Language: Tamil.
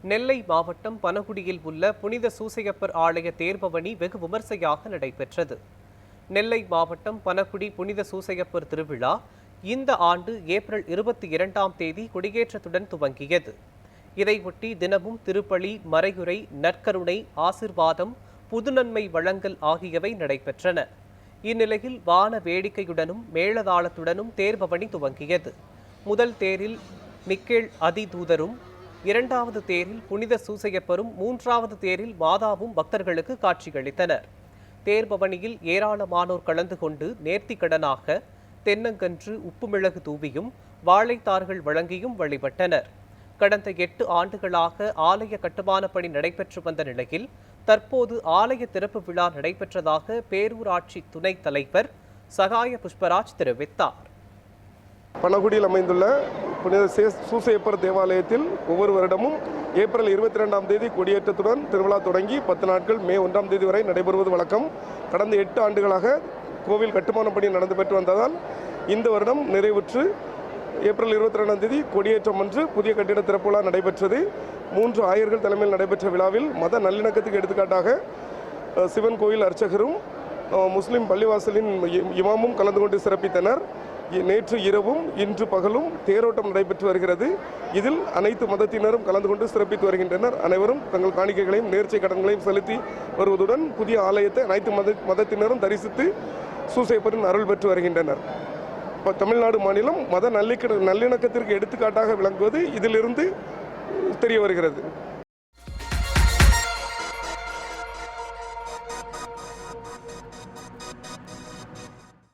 நெல்லை மாவட்டம் பனகுடியில் உள்ள புனித சூசையப்பர் ஆலய தேர்பவனி வெகு விமர்சையாக நடைபெற்றது. நெல்லை மாவட்டம் பனகுடி புனித சூசையப்பர் திருவிழா இந்த ஆண்டு ஏப்ரல் 22ஆம் தேதி கொடியேற்றத்துடன் துவங்கியது. இதையொட்டி தினமும் திருப்பலி, மறையுரை, நற்கருணை, ஆசிர்வாதம், புதுநன்மை வழங்கல் ஆகியவை நடைபெற்றன. இந்நிலையில் வான வேடிக்கையுடனும் மேளதாளத்துடனும் தேர்பவனி துவங்கியது. முதல் தேரில் மிக்கேல் அதிதூதரும், இரண்டாவது தேரில் புனித சூசையப்பரும், மூன்றாவது தேரில் மாதாவும் பக்தர்களுக்கு காட்சியளித்தனர். தேர்பவனியில் ஏராளமானோர் கலந்து கொண்டு நேர்த்திக்கடனாக தென்னங்கன்று, உப்பு மிளகு தூவியும் வாழைத்தார்கள் வழங்கியும் வழிபட்டனர். கடந்த 8 ஆண்டுகளாக ஆலய கட்டுமான பணி நடைபெற்று வந்த நிலையில் தற்போது ஆலய திறப்பு விழா நடைபெற்றதாக பேரூராட்சி துணைத் தலைவர் சகாய புஷ்பராஜ் தெரிவித்தார். பனகுடியில் அமைந்துள்ள புனித சூசையப்பர் தேவாலயத்தில் ஒவ்வொரு வருடமும் ஏப்ரல் 22ஆம் தேதி கொடியேற்றத்துடன் திருவிழா தொடங்கி 10 நாட்கள் மே 1ஆம் தேதி வரை நடைபெறுவது வழக்கம். கடந்த 8 ஆண்டுகளாக கோவில் கட்டுமான பணி நடந்து பெற்று வந்ததால் இந்த வருடம் நிறைவுற்று ஏப்ரல் 22ஆம் தேதி கொடியேற்றம் அன்று புதிய கட்டிட திறப்பு விழா நடைபெற்றது. 3 ஆயர்கள் தலைமையில் நடைபெற்ற விழாவில் மத நல்லிணக்கத்துக்கு எடுத்துக்காட்டாக சிவன் கோயில் அர்ச்சகரும் முஸ்லிம் பள்ளிவாசலின் இமாமும் கலந்து கொண்டு சிறப்பித்தனர். நேற்று இரவும் இன்று பகலும் தேரோட்டம் நடைபெற்று வருகிறது. இதில் அனைத்து மதத்தினரும் கலந்து கொண்டு சிறப்பித்து வருகின்றனர். அனைவரும் தங்கள் காணிக்கைகளையும் நேர்ச்சை கடன்களையும் செலுத்தி வருவதுடன் புதிய ஆலயத்தை அனைத்து மதத்தினரும் தரிசித்து சூசையப்பரின் அருள் பெற்று வருகின்றனர். தமிழ்நாடு மாநிலம் மத நல்லிணக்கத்திற்கு எடுத்துக்காட்டாக விளங்குவது இதிலிருந்து தெரிய வருகிறது.